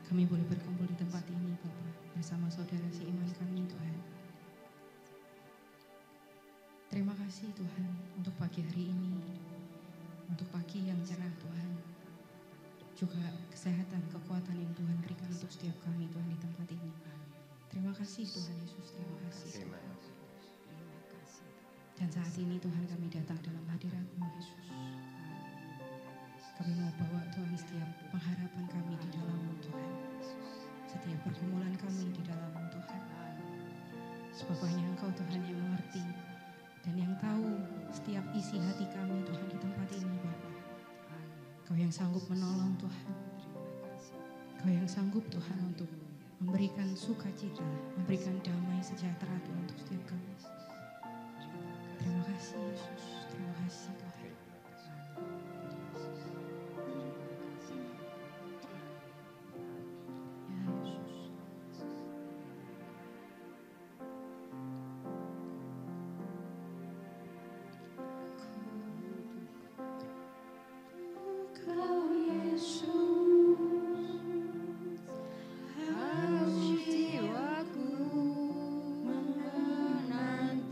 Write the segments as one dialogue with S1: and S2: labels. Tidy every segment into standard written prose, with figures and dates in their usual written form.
S1: kami boleh berkumpul di tempat ini Bapak, bersama saudara seiman kami Tuhan. Terima kasih Tuhan untuk pagi hari ini, untuk pagi yang cerah Tuhan, juga kesehatan, kekuatan yang Tuhan berikan untuk setiap kami Tuhan di tempat ini. Terima kasih Tuhan Yesus, terima kasih Tuhan. Dan saat ini Tuhan kami datang dalam hadirat-Mu Yesus. Kami mau bawa Tuhan setiap pengharapan kami di dalam-Mu Tuhan, setiap pergumulan kami di dalam-Mu Tuhan. Sebab hanya Engkau Tuhan yang mengerti dan yang tahu setiap isi hati kami Tuhan di tempat ini Bapa. Kau yang sanggup menolong Tuhan, Kau yang sanggup Tuhan untuk memberikan sukacita, memberikan damai sejahtera Tuhan untuk setiap kami. Terima kasih Yesus, terima kasih Tuhan. Ya Yesus. Kau Yesus, harus jiwaku menantikanmu.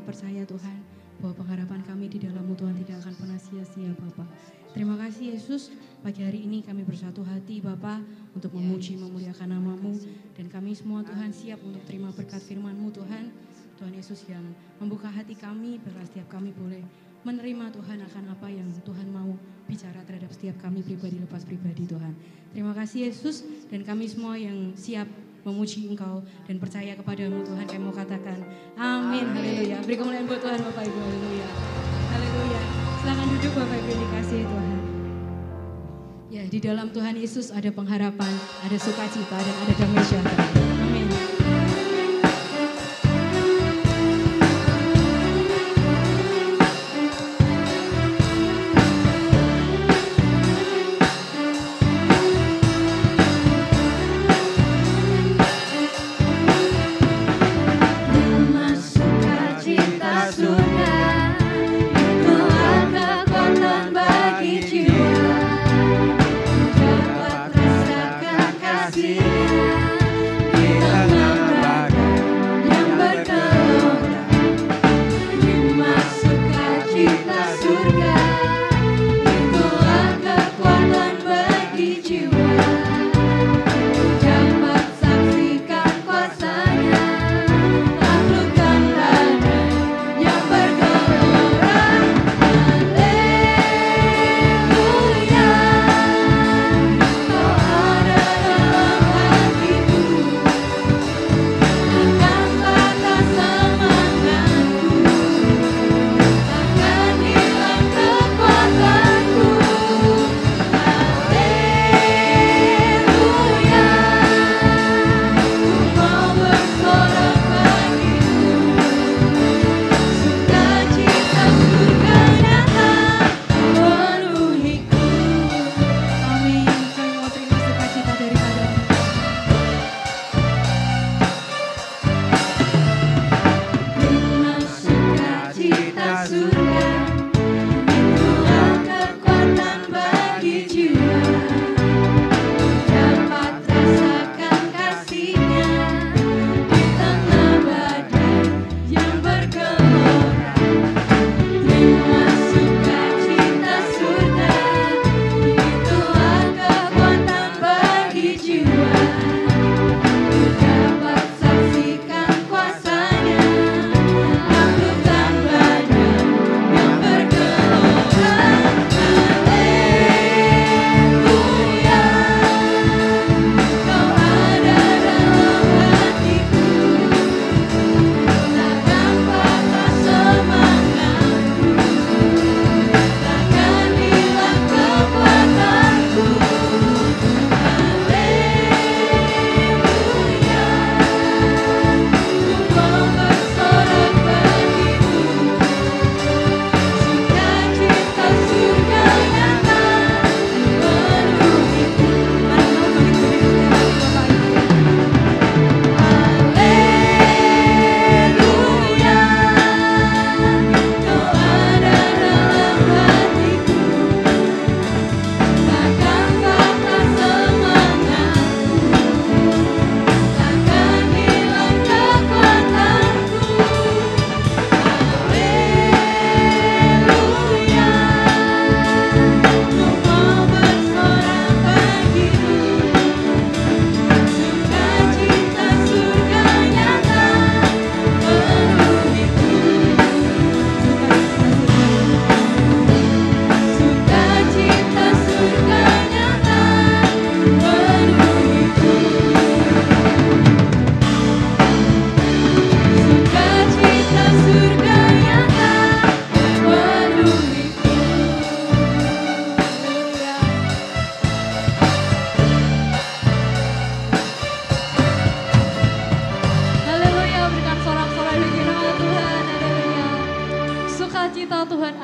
S1: percaya Tuhan bahwa pengharapan kami di dalam-Mu Tuhan tidak akan pernah sia-sia Bapa. Terima kasih Yesus, pagi hari ini kami bersatu hati Bapa untuk memuji, memuliakan nama-Mu. Dan kami semua Tuhan siap untuk terima berkat firman-Mu Tuhan. Tuhan Yesus yang membuka hati kami, bahwa setiap kami boleh menerima Tuhan akan apa yang Tuhan mau bicara terhadap setiap kami pribadi lepas pribadi Tuhan. Terima kasih Yesus, dan kami semua yang siap memuji Engkau dan percaya kepadamu Tuhan, kami mau katakan amin, haleluya. Beri kemuliaan buat Tuhan Bapak Ibu, haleluya. Haleluya. Silakan duduk Bapak Ibu yang dikasihi Tuhan. Ya, di dalam Tuhan Yesus ada pengharapan, ada sukacita dan ada damai sejahtera. Amin.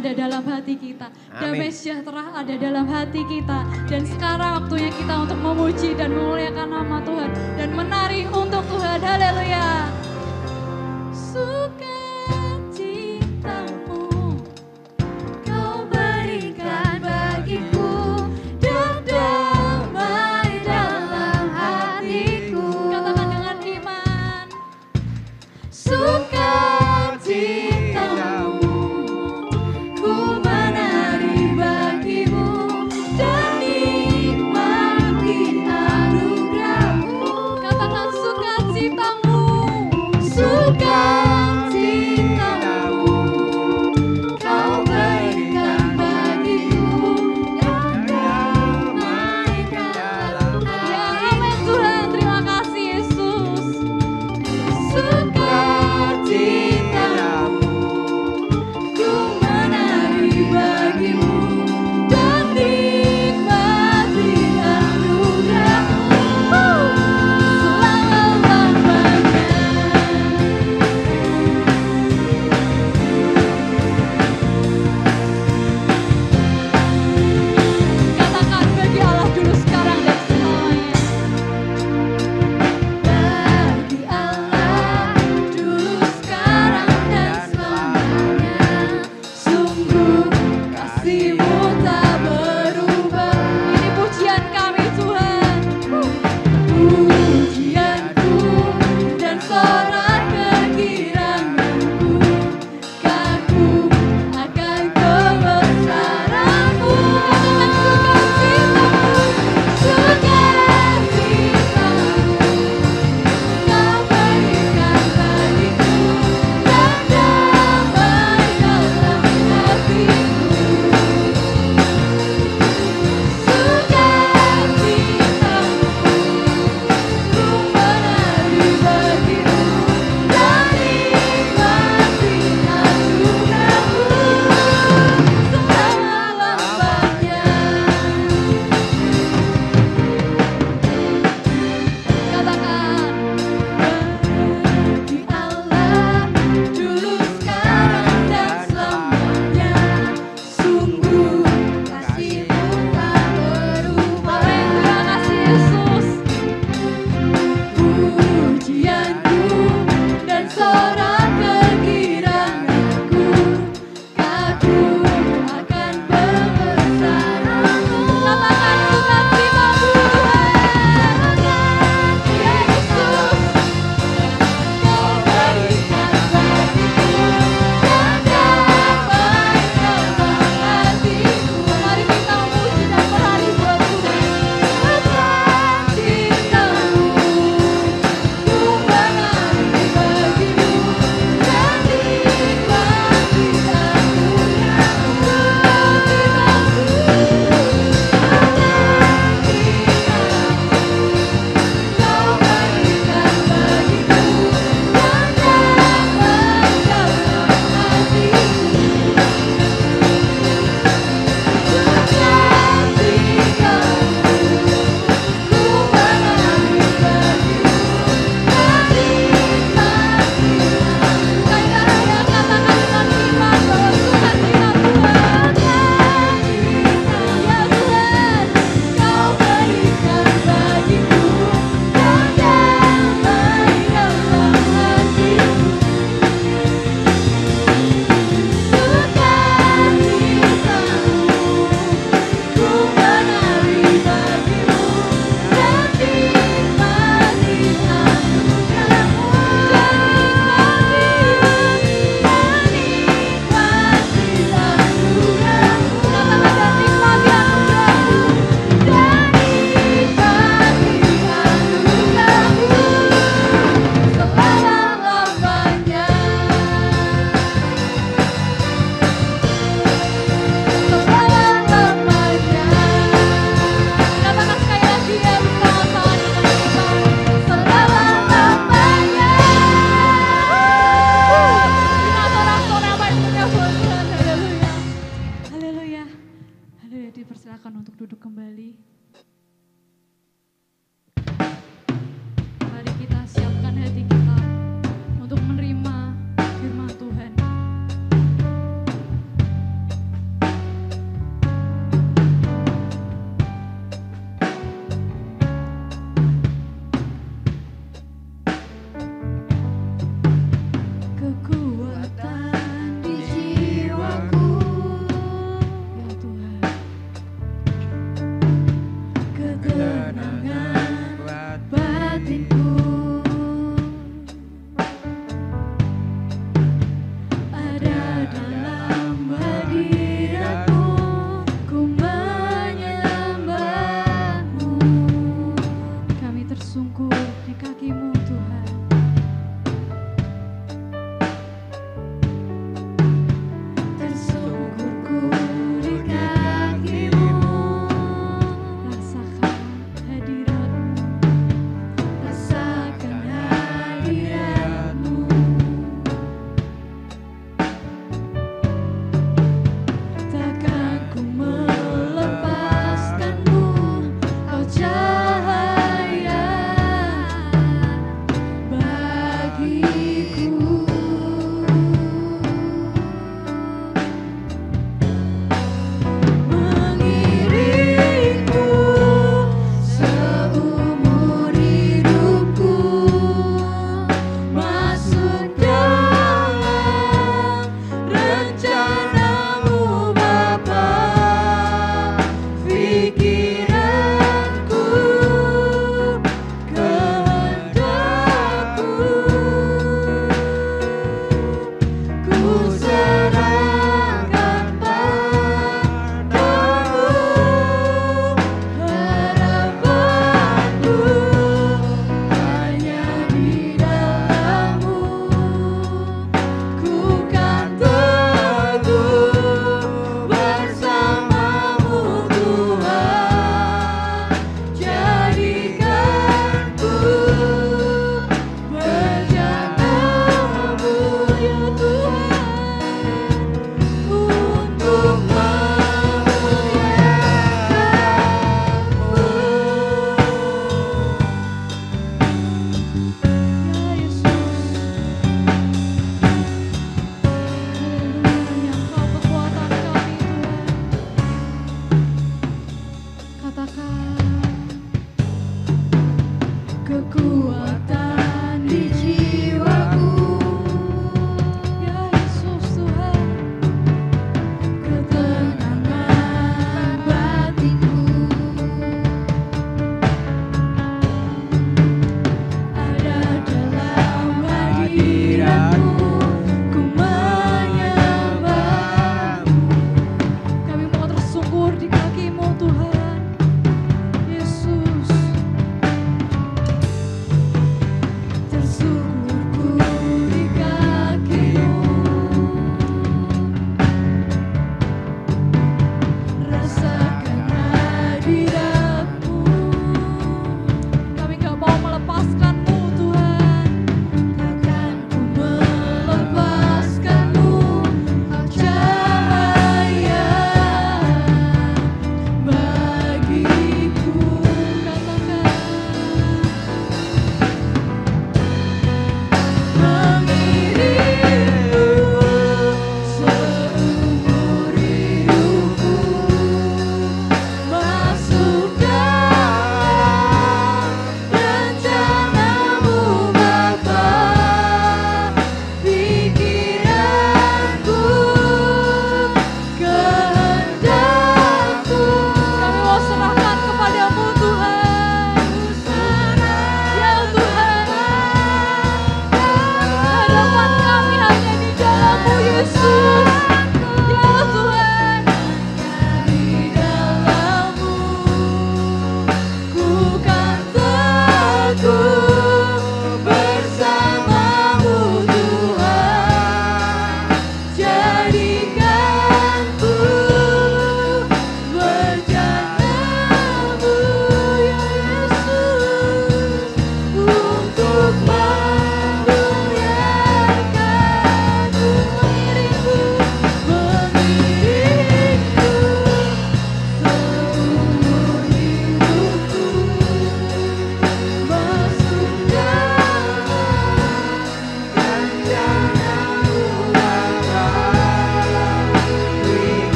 S1: ada dalam hati kita. Damai sejahtera ada dalam hati kita. Dan sekarang waktunya kita untuk memuji dan memuliakan nama Tuhan. Dan menari untuk Tuhan. Haleluya. Sukacitamu Kau berikan bagiku. Dan damai dalam hatiku. Katakan dengan iman. Sukacita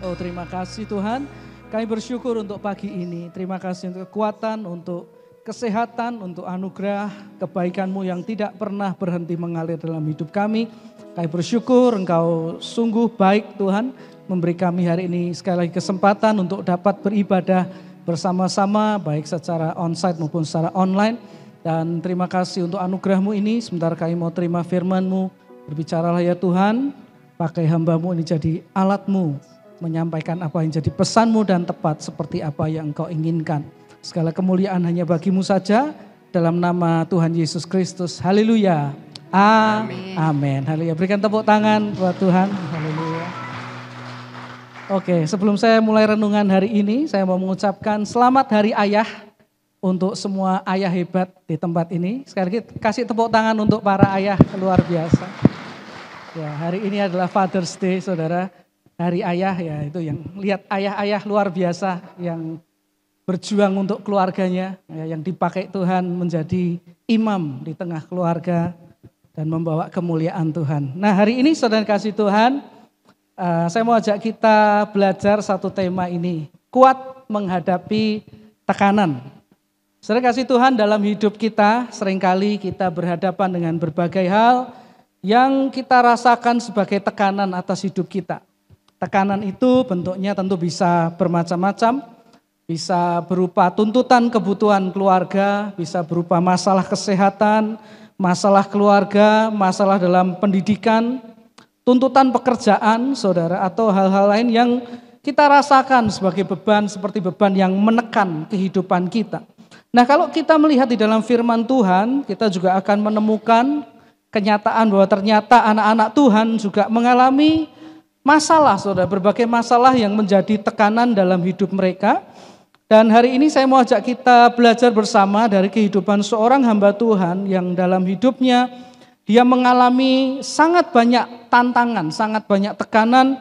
S2: Oh, terima kasih Tuhan. Kami bersyukur untuk pagi ini. Terima kasih untuk kekuatan, untuk kesehatan, untuk anugerah, kebaikan-Mu yang tidak pernah berhenti mengalir dalam hidup kami. Kami bersyukur Engkau sungguh baik Tuhan, memberi kami hari ini sekali lagi kesempatan untuk dapat beribadah bersama-sama, baik secara onsite maupun secara online. Dan terima kasih untuk anugerah-Mu ini. Sebentar kami mau terima firman-Mu. Berbicaralah ya Tuhan, pakai hamba-Mu ini jadi alat-Mu, menyampaikan apa yang jadi pesan-Mu dan tepat seperti apa yang Engkau inginkan. Segala kemuliaan hanya bagi-Mu saja, dalam nama Tuhan Yesus Kristus. Haleluya. Amin. Amin. Haleluya. Berikan tepuk tangan buat Tuhan. Haleluya. Oke, sebelum saya mulai renungan hari ini, saya mau mengucapkan selamat Hari Ayah untuk semua ayah hebat di tempat ini. Sekali lagi kasih tepuk tangan untuk para ayah luar biasa. Ya, hari ini adalah Father's Day, saudara. Hari Ayah, ya itu yang lihat ayah-ayah luar biasa yang berjuang untuk keluarganya, ya, yang dipakai Tuhan menjadi imam di tengah keluarga dan membawa kemuliaan Tuhan. Nah, hari ini saudara kasih Tuhan, saya mau ajak kita belajar satu tema ini, kuat menghadapi tekanan. Saudara kasih Tuhan, dalam hidup kita seringkali kita berhadapan dengan berbagai hal yang kita rasakan sebagai tekanan atas hidup kita. Tekanan itu bentuknya tentu bisa bermacam-macam, bisa berupa tuntutan kebutuhan keluarga, bisa berupa masalah kesehatan, masalah keluarga, masalah dalam pendidikan, tuntutan pekerjaan, saudara, atau hal-hal lain yang kita rasakan sebagai beban, seperti beban yang menekan kehidupan kita. Nah, kalau kita melihat di dalam firman Tuhan, kita juga akan menemukan kenyataan bahwa ternyata anak-anak Tuhan juga mengalami masalah, saudara, berbagai masalah yang menjadi tekanan dalam hidup mereka. Dan hari ini saya mau ajak kita belajar bersama dari kehidupan seorang hamba Tuhan yang dalam hidupnya dia mengalami sangat banyak tantangan, sangat banyak tekanan.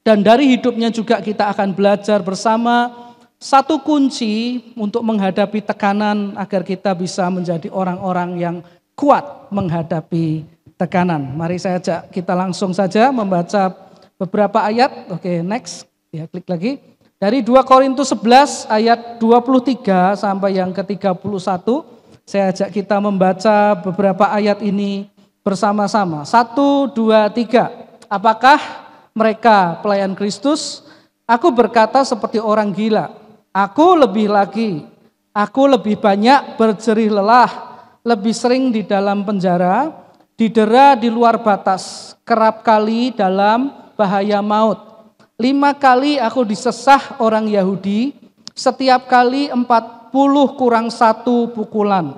S2: Dan dari hidupnya juga kita akan belajar bersama satu kunci untuk menghadapi tekanan agar kita bisa menjadi orang-orang yang kuat menghadapi tekanan. Mari saya ajak kita langsung saja membaca beberapa ayat. Oke, next. Ya, klik lagi. Dari 2 Korintus 11 ayat 23 sampai yang ke-31. Saya ajak kita membaca beberapa ayat ini bersama-sama. 1, 2, 3. Apakah mereka pelayan Kristus? Aku berkata seperti orang gila. Aku lebih lagi. Aku lebih banyak berjerih lelah. Lebih sering di dalam penjara. Didera di luar batas. Kerap kali dalam bahaya maut. 5 kali aku disesah orang Yahudi, setiap kali 40 kurang 1 pukulan.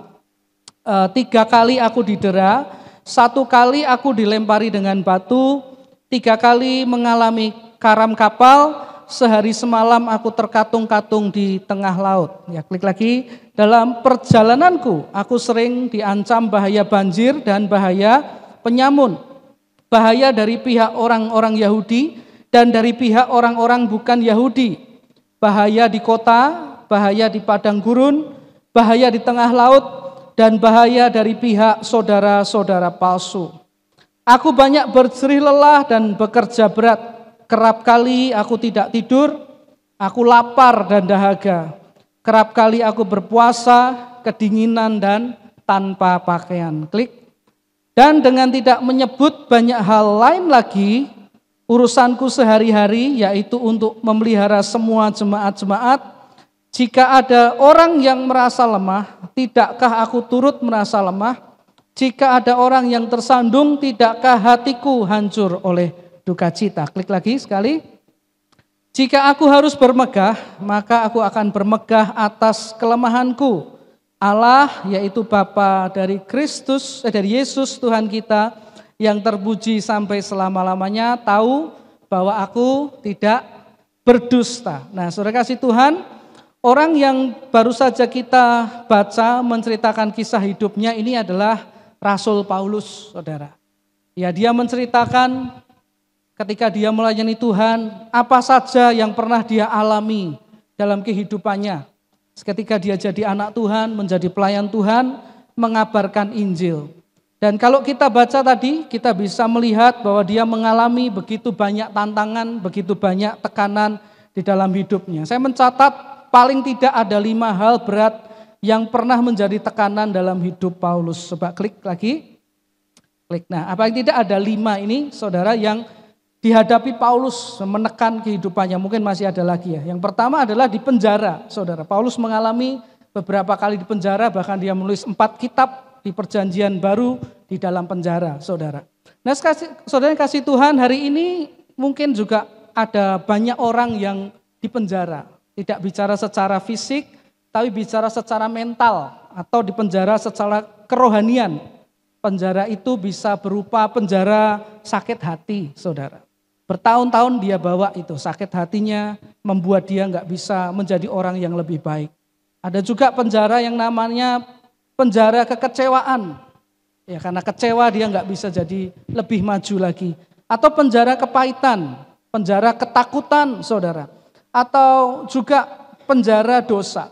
S2: 3 kali aku didera, 1 kali aku dilempari dengan batu, 3 kali mengalami karam kapal, sehari semalam aku terkatung-katung di tengah laut. Ya, klik lagi. Dalam perjalananku aku sering diancam bahaya banjir dan bahaya penyamun. Bahaya dari pihak orang-orang Yahudi dan dari pihak orang-orang bukan Yahudi. Bahaya di kota, bahaya di padang gurun, bahaya di tengah laut, dan bahaya dari pihak saudara-saudara palsu. Aku banyak berjerih lelah dan bekerja berat. Kerap kali aku tidak tidur, aku lapar dan dahaga. Kerap kali aku berpuasa, kedinginan dan tanpa pakaian. Klik. Dan dengan tidak menyebut banyak hal lain lagi, urusanku sehari-hari yaitu untuk memelihara semua jemaat-jemaat. Jika ada orang yang merasa lemah, tidakkah aku turut merasa lemah? Jika ada orang yang tersandung, tidakkah hatiku hancur oleh duka cita? Klik lagi sekali. Jika aku harus bermegah, maka aku akan bermegah atas kelemahanku. Allah yaitu Bapa dari Kristus, dari Yesus Tuhan kita yang terpuji sampai selama-lamanya tahu bahwa aku tidak berdusta. Nah, saudara kasih Tuhan, orang yang baru saja kita baca menceritakan kisah hidupnya ini adalah Rasul Paulus, saudara. Ya, dia menceritakan ketika dia melayani Tuhan, apa saja yang pernah dia alami dalam kehidupannya. Ketika dia jadi anak Tuhan, menjadi pelayan Tuhan, mengabarkan Injil. Dan kalau kita baca tadi, kita bisa melihat bahwa dia mengalami begitu banyak tantangan, begitu banyak tekanan di dalam hidupnya. Saya mencatat paling tidak ada 5 hal berat yang pernah menjadi tekanan dalam hidup Paulus. Coba klik lagi. Klik. Nah, paling tidak ada 5 ini, saudara, yang dihadapi Paulus menekan kehidupannya. Mungkin masih ada lagi ya. Yang pertama adalah di penjara, saudara. Paulus mengalami beberapa kali di penjara, bahkan dia menulis 4 kitab di perjanjian baru di dalam penjara, saudara. Nah, saudara yang kasih Tuhan, hari ini mungkin juga ada banyak orang yang di penjara. Tidak bicara secara fisik, tapi bicara secara mental atau di penjara secara kerohanian. Penjara itu bisa berupa penjara sakit hati, saudara. Bertahun-tahun dia bawa itu, sakit hatinya membuat dia nggak bisa menjadi orang yang lebih baik. Ada juga penjara yang namanya penjara kekecewaan, ya karena kecewa dia nggak bisa jadi lebih maju lagi. Atau penjara kepahitan, penjara ketakutan, saudara. Atau juga penjara dosa.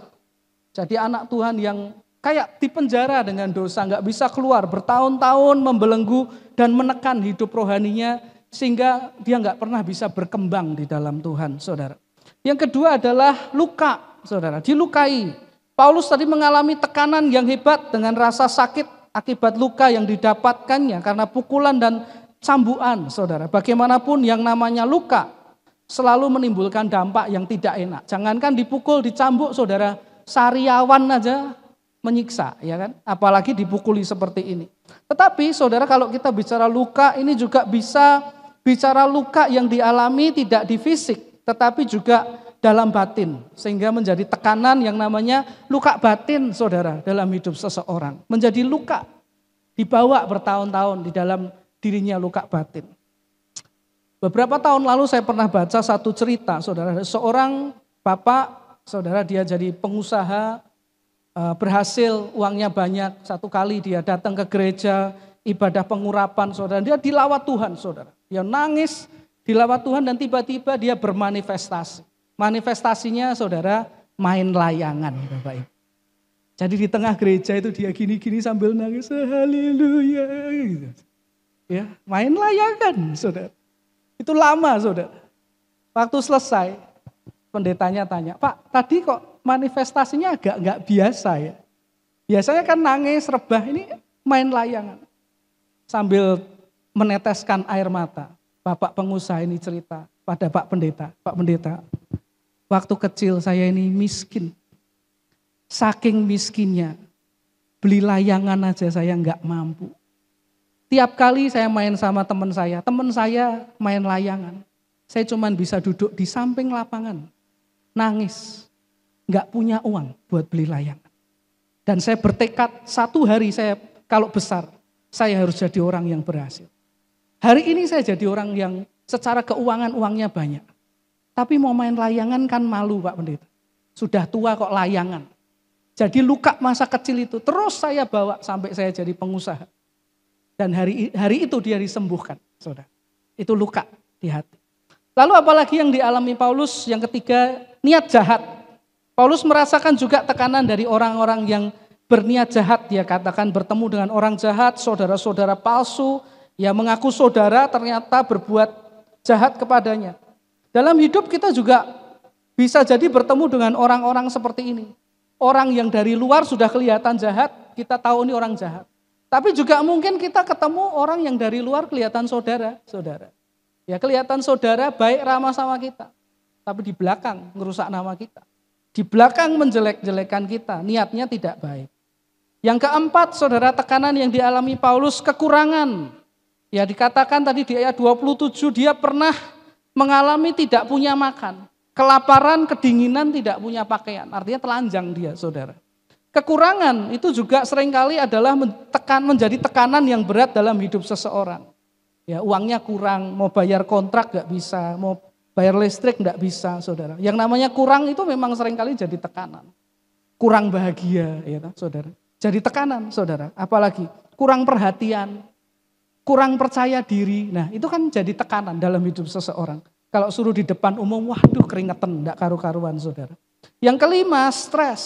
S2: Jadi anak Tuhan yang kayak di penjara dengan dosa, nggak bisa keluar, bertahun-tahun membelenggu dan menekan hidup rohaninya sehingga dia nggak pernah bisa berkembang di dalam Tuhan, saudara. Yang kedua adalah luka, saudara, dilukai. Paulus tadi mengalami tekanan yang hebat dengan rasa sakit akibat luka yang didapatkannya karena pukulan dan cambukan, saudara. Bagaimanapun yang namanya luka selalu menimbulkan dampak yang tidak enak. Jangankan dipukul, dicambuk, saudara, sariawan aja menyiksa, ya kan? Apalagi dipukuli seperti ini. Tetapi saudara, kalau kita bicara luka, ini juga bisa bicara luka yang dialami tidak di fisik, tetapi juga dalam batin, sehingga menjadi tekanan yang namanya luka batin, saudara, dalam hidup seseorang. Menjadi luka, dibawa bertahun-tahun di dalam dirinya luka batin. Beberapa tahun lalu saya pernah baca satu cerita, saudara, seorang bapak, saudara, dia jadi pengusaha, berhasil, uangnya banyak. Satu kali dia datang ke gereja, ibadah pengurapan, saudara, dia dilawat Tuhan, saudara. Dia nangis, dilawat Tuhan dan tiba-tiba dia bermanifestasi. Manifestasinya, saudara, main layangan, Bapak Ibu. Jadi di tengah gereja itu dia gini-gini sambil nangis, haleluya, gitu. Ya, main layangan, saudara. Itu lama, saudara. Waktu selesai, pendetanya tanya, Pak, tadi kok manifestasinya agak nggak biasa ya? Biasanya kan nangis, rebah, ini main layangan. Sambil meneteskan air mata, Bapak pengusaha ini cerita pada Pak Pendeta, waktu kecil saya ini miskin. Saking miskinnya, beli layangan aja saya nggak mampu. Tiap kali saya main sama teman saya main layangan. Saya cuma bisa duduk di samping lapangan, nangis, nggak punya uang buat beli layangan. Dan saya bertekad satu hari saya kalau besar, saya harus jadi orang yang berhasil. Hari ini saya jadi orang yang secara keuangan uangnya banyak. Tapi mau main layangan kan malu, Pak Pendeta. Sudah tua kok layangan. Jadi luka masa kecil itu terus saya bawa sampai saya jadi pengusaha. Dan hari itu dia disembuhkan, saudara. Itu luka di hati. Lalu apalagi yang dialami Paulus? Yang ketiga, niat jahat. Paulus merasakan juga tekanan dari orang-orang yang berniat jahat. Dia katakan bertemu dengan orang jahat, saudara-saudara palsu, yang mengaku saudara ternyata berbuat jahat kepadanya. Dalam hidup kita juga bisa jadi bertemu dengan orang-orang seperti ini. Orang yang dari luar sudah kelihatan jahat, kita tahu ini orang jahat. Tapi juga mungkin kita ketemu orang yang dari luar kelihatan saudara. Ya kelihatan saudara baik ramah sama kita. Tapi di belakang ngerusak nama kita. Di belakang menjelek-jelekan kita, niatnya tidak baik. Yang keempat, saudara, tekanan yang dialami Paulus, kekurangan. Ya dikatakan tadi di ayat 27, dia pernah mengalami tidak punya makan. Kelaparan, kedinginan, tidak punya pakaian. Artinya telanjang dia, saudara. Kekurangan itu juga seringkali adalah menjadi tekanan yang berat dalam hidup seseorang. Ya, uangnya kurang, mau bayar kontrak gak bisa, mau bayar listrik gak bisa, saudara. Yang namanya kurang itu memang seringkali jadi tekanan. Kurang bahagia, ya, saudara. Jadi tekanan, saudara. Apalagi kurang perhatian, kurang percaya diri. Nah, itu kan jadi tekanan dalam hidup seseorang. Kalau suruh di depan umum, waduh keringetan, enggak karu-karuan, saudara. Yang kelima, stres.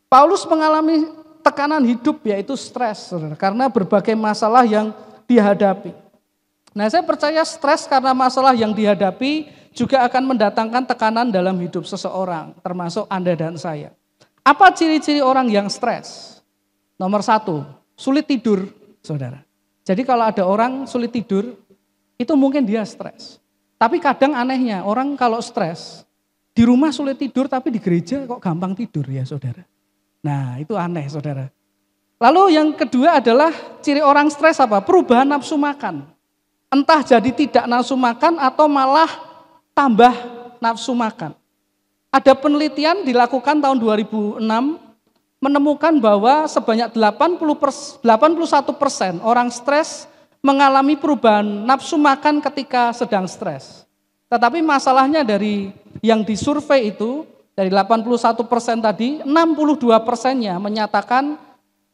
S2: Paulus mengalami tekanan hidup yaitu stres, saudara, karena berbagai masalah yang dihadapi. Nah, saya percaya stres karena masalah yang dihadapi juga akan mendatangkan tekanan dalam hidup seseorang, termasuk Anda dan saya. Apa ciri-ciri orang yang stres? Nomor 1, sulit tidur, saudara. Jadi kalau ada orang sulit tidur, itu mungkin dia stres. Tapi kadang anehnya, orang kalau stres, di rumah sulit tidur tapi di gereja kok gampang tidur ya saudara. Nah itu aneh saudara. Lalu yang kedua adalah ciri orang stres apa? Perubahan nafsu makan. Entah jadi tidak nafsu makan atau malah tambah nafsu makan. Ada penelitian dilakukan tahun 2006 menemukan bahwa sebanyak 81% orang stres mengalami perubahan nafsu makan ketika sedang stres. Tetapi masalahnya dari yang disurvei itu, dari 81% tadi, 62%-nya menyatakan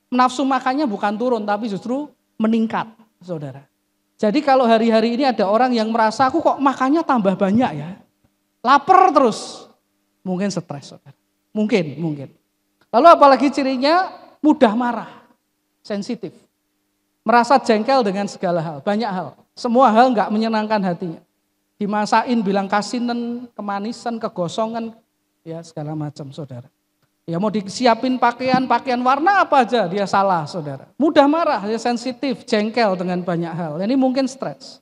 S2: nafsu makannya bukan turun, tapi justru meningkat, saudara. Jadi kalau hari-hari ini ada orang yang merasa, aku kok makannya tambah banyak ya, lapar terus, mungkin stres, saudara. Mungkin. Lalu apalagi cirinya, mudah marah, sensitif. Merasa jengkel dengan segala hal, banyak hal. Semua hal enggak menyenangkan hatinya. Dimasain bilang kasinen, kemanisan, kegosongan, ya segala macam saudara. Ya mau disiapin pakaian warna apa aja dia salah saudara. Mudah marah, dia sensitif, jengkel dengan banyak hal. Ini mungkin stres.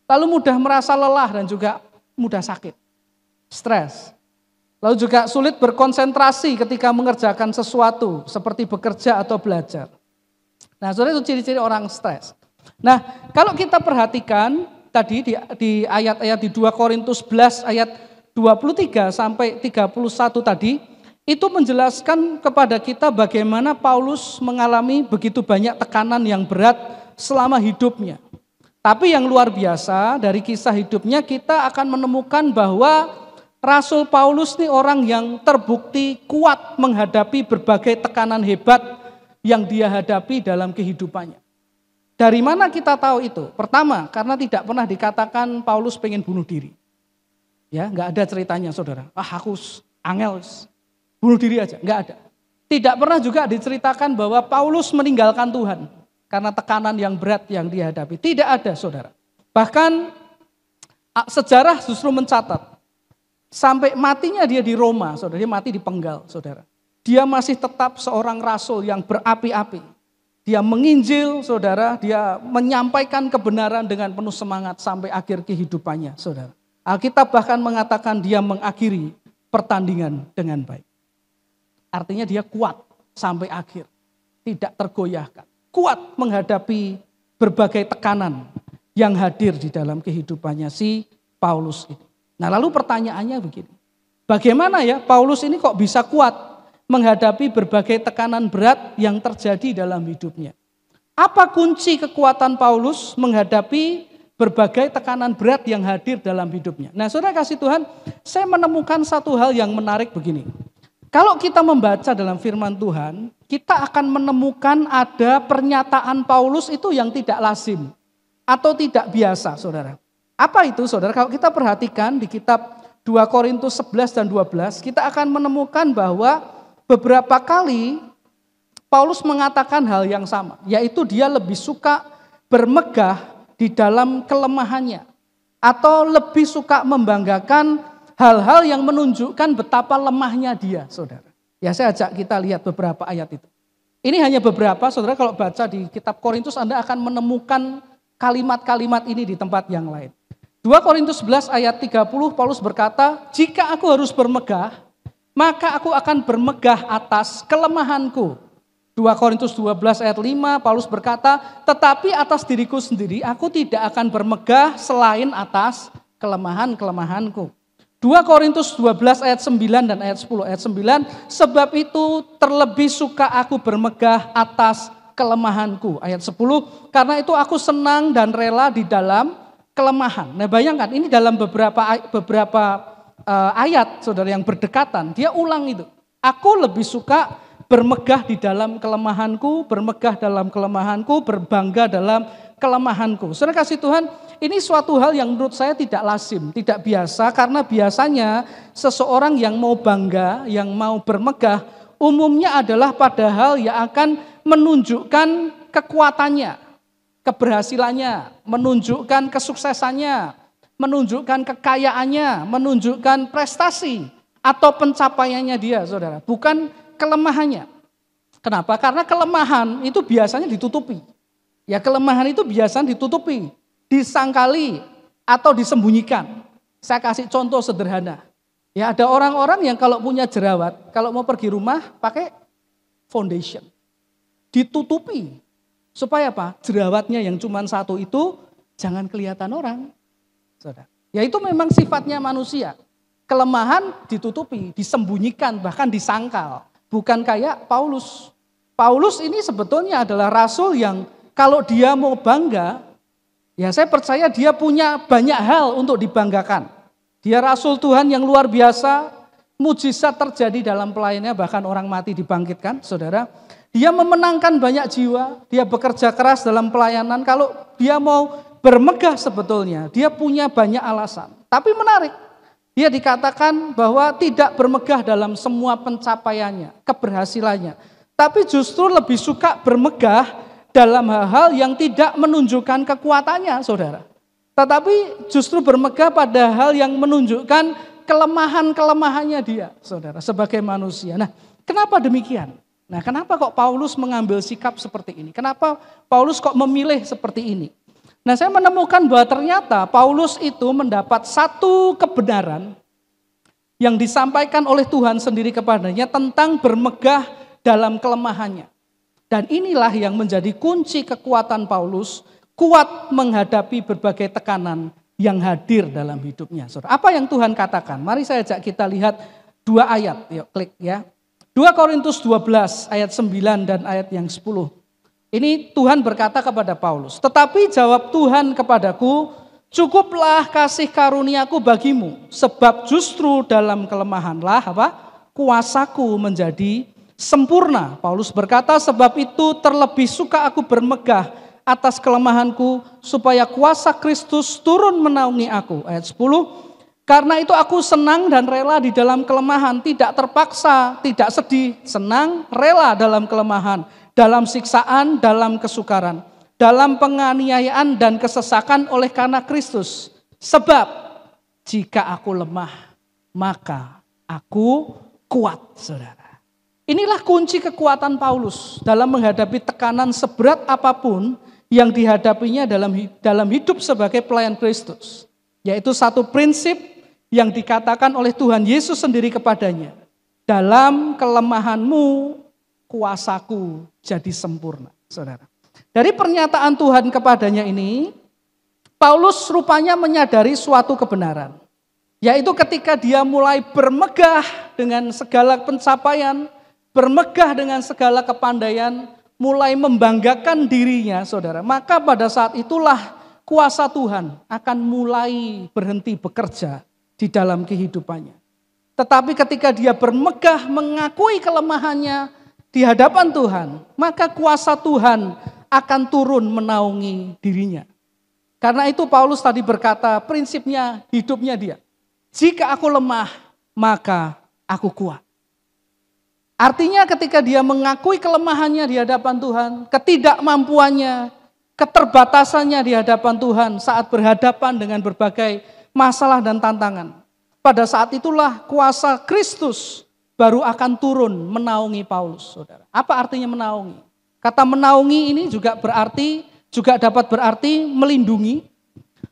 S2: Lalu mudah merasa lelah dan juga mudah sakit. Stres. Lalu juga sulit berkonsentrasi ketika mengerjakan sesuatu seperti bekerja atau belajar. Nah saudara itu ciri-ciri orang stres. Nah kalau kita perhatikan tadi di ayat-ayat di 2 Korintus 11 ayat 23 sampai 31 tadi, itu menjelaskan kepada kita bagaimana Paulus mengalami begitu banyak tekanan yang berat selama hidupnya. Tapi yang luar biasa dari kisah hidupnya kita akan menemukan bahwa Rasul Paulus ini orang yang terbukti kuat menghadapi berbagai tekanan hebat yang dia hadapi dalam kehidupannya. Dari mana kita tahu itu? Pertama, karena tidak pernah dikatakan Paulus pengen bunuh diri. Ya, enggak ada ceritanya saudara. Aku angel, bunuh diri aja, enggak ada. Tidak pernah juga diceritakan bahwa Paulus meninggalkan Tuhan karena tekanan yang berat yang dihadapi. Tidak ada saudara. Bahkan sejarah justru mencatat sampai matinya dia di Roma, saudara, dia mati di penggal, saudara. Dia masih tetap seorang rasul yang berapi-api. Dia menginjil, saudara, dia menyampaikan kebenaran dengan penuh semangat sampai akhir kehidupannya, saudara. Alkitab bahkan mengatakan dia mengakhiri pertandingan dengan baik. Artinya dia kuat sampai akhir, tidak tergoyahkan. Kuat menghadapi berbagai tekanan yang hadir di dalam kehidupannya si Paulus ini. Nah lalu pertanyaannya begini, bagaimana ya Paulus ini kok bisa kuat menghadapi berbagai tekanan berat yang terjadi dalam hidupnya? Apa kunci kekuatan Paulus menghadapi berbagai tekanan berat yang hadir dalam hidupnya? Nah saudara kasih Tuhan, saya menemukan satu hal yang menarik begini. Kalau kita membaca dalam firman Tuhan, kita akan menemukan ada pernyataan Paulus itu yang tidak lazim atau tidak biasa saudara. Apa itu saudara? Kalau kita perhatikan di kitab 2 Korintus 11 dan 12, kita akan menemukan bahwa beberapa kali Paulus mengatakan hal yang sama, yaitu dia lebih suka bermegah di dalam kelemahannya atau lebih suka membanggakan hal-hal yang menunjukkan betapa lemahnya dia, saudara. Ya saya ajak kita lihat beberapa ayat itu. Ini hanya beberapa, saudara, kalau baca di kitab Korintus Anda akan menemukan kalimat-kalimat ini di tempat yang lain. 2 Korintus 11 ayat 30 Paulus berkata, jika aku harus bermegah, maka aku akan bermegah atas kelemahanku. 2 Korintus 12 ayat 5 Paulus berkata, tetapi atas diriku sendiri aku tidak akan bermegah selain atas kelemahan-kelemahanku. 2 Korintus 12 ayat 9 dan ayat 10 ayat 9, sebab itu terlebih suka aku bermegah atas kelemahanku. Ayat 10, karena itu aku senang dan rela di dalam kelemahan. Nah bayangkan ini dalam beberapa ayat saudara yang berdekatan, dia ulang itu. Aku lebih suka bermegah di dalam kelemahanku, bermegah dalam kelemahanku, berbangga dalam kelemahanku. Saudara kasih Tuhan, ini suatu hal yang menurut saya tidak lazim, tidak biasa, karena biasanya seseorang yang mau bangga, yang mau bermegah, umumnya adalah pada hal yang akan menunjukkan kekuatannya, keberhasilannya, menunjukkan kesuksesannya, menunjukkan kekayaannya, menunjukkan prestasi atau pencapaiannya dia, saudara. Bukan kelemahannya. Kenapa? Karena kelemahan itu biasanya ditutupi. Ya, kelemahan itu biasanya ditutupi, disangkali atau disembunyikan. Saya kasih contoh sederhana. Ya, ada orang-orang yang kalau punya jerawat, kalau mau pergi rumah pakai foundation. Ditutupi. Supaya apa? Jerawatnya yang cuma satu itu jangan kelihatan orang. Saudara. Ya itu memang sifatnya manusia. Kelemahan ditutupi, disembunyikan, bahkan disangkal. Bukan kayak Paulus. Paulus ini sebetulnya adalah rasul yang kalau dia mau bangga, ya saya percaya dia punya banyak hal untuk dibanggakan. Dia rasul Tuhan yang luar biasa, mujizat terjadi dalam pelayanannya, bahkan orang mati dibangkitkan, saudara. Dia memenangkan banyak jiwa, dia bekerja keras dalam pelayanan. Kalau dia mau bermegah sebetulnya, dia punya banyak alasan. Tapi menarik, dia dikatakan bahwa tidak bermegah dalam semua pencapaiannya, keberhasilannya. Tapi justru lebih suka bermegah dalam hal-hal yang tidak menunjukkan kekuatannya, saudara. Tetapi justru bermegah pada hal yang menunjukkan kelemahan-kelemahannya dia, saudara, sebagai manusia. Nah, kenapa demikian? Nah, kenapa kok Paulus mengambil sikap seperti ini? Kenapa Paulus kok memilih seperti ini? Nah, saya menemukan bahwa ternyata Paulus itu mendapat satu kebenaran yang disampaikan oleh Tuhan sendiri kepadanya tentang bermegah dalam kelemahannya. Dan inilah yang menjadi kunci kekuatan Paulus, kuat menghadapi berbagai tekanan yang hadir dalam hidupnya. Saudara, apa yang Tuhan katakan? Mari saya ajak kita lihat 2 ayat. Yuk klik ya. 2 Korintus 12 ayat 9 dan ayat yang 10. Ini Tuhan berkata kepada Paulus, "Tetapi jawab Tuhan kepadaku, cukuplah kasih karuniaku bagimu, sebab justru dalam kelemahanlah kuasaku menjadi sempurna." Paulus berkata, "Sebab itu terlebih suka aku bermegah atas kelemahanku, supaya kuasa Kristus turun menaungi aku." Ayat 10, "Karena itu aku senang dan rela di dalam kelemahan, tidak terpaksa, tidak sedih, senang, rela dalam kelemahan, dalam siksaan, dalam kesukaran, dalam penganiayaan dan kesesakan oleh karena Kristus. Sebab jika aku lemah, maka aku kuat." Saudara. Inilah kunci kekuatan Paulus dalam menghadapi tekanan seberat apapun yang dihadapinya dalam hidup sebagai pelayan Kristus. Yaitu satu prinsip yang dikatakan oleh Tuhan Yesus sendiri kepadanya. "Dalam kelemahanmu, kuasaku jadi sempurna." Saudara. Dari pernyataan Tuhan kepadanya ini, Paulus rupanya menyadari suatu kebenaran. Yaitu ketika dia mulai bermegah dengan segala pencapaian, bermegah dengan segala kepandaian, mulai membanggakan dirinya, saudara. Maka pada saat itulah kuasa Tuhan akan mulai berhenti bekerja di dalam kehidupannya. Tetapi ketika dia bermegah mengakui kelemahannya di hadapan Tuhan, maka kuasa Tuhan akan turun menaungi dirinya. Karena itu Paulus tadi berkata, prinsipnya hidupnya dia, "Jika aku lemah, maka aku kuat." Artinya ketika dia mengakui kelemahannya di hadapan Tuhan, ketidakmampuannya, keterbatasannya di hadapan Tuhan saat berhadapan dengan berbagai masalah dan tantangan. Pada saat itulah kuasa Kristus baru akan turun menaungi Paulus, saudara. Apa artinya menaungi? Kata menaungi ini juga dapat berarti melindungi.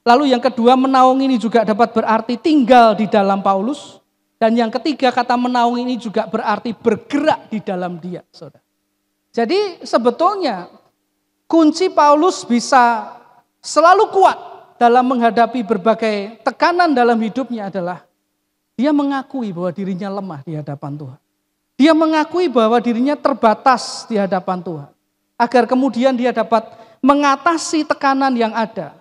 S2: Lalu yang kedua, menaungi ini juga dapat berarti tinggal di dalam Paulus. Dan yang ketiga, kata menaungi ini juga berarti bergerak di dalam dia, saudara. Jadi sebetulnya kunci Paulus bisa selalu kuat dalam menghadapi berbagai tekanan dalam hidupnya adalah dia mengakui bahwa dirinya lemah di hadapan Tuhan. Dia mengakui bahwa dirinya terbatas di hadapan Tuhan. Agar kemudian dia dapat mengatasi tekanan yang ada.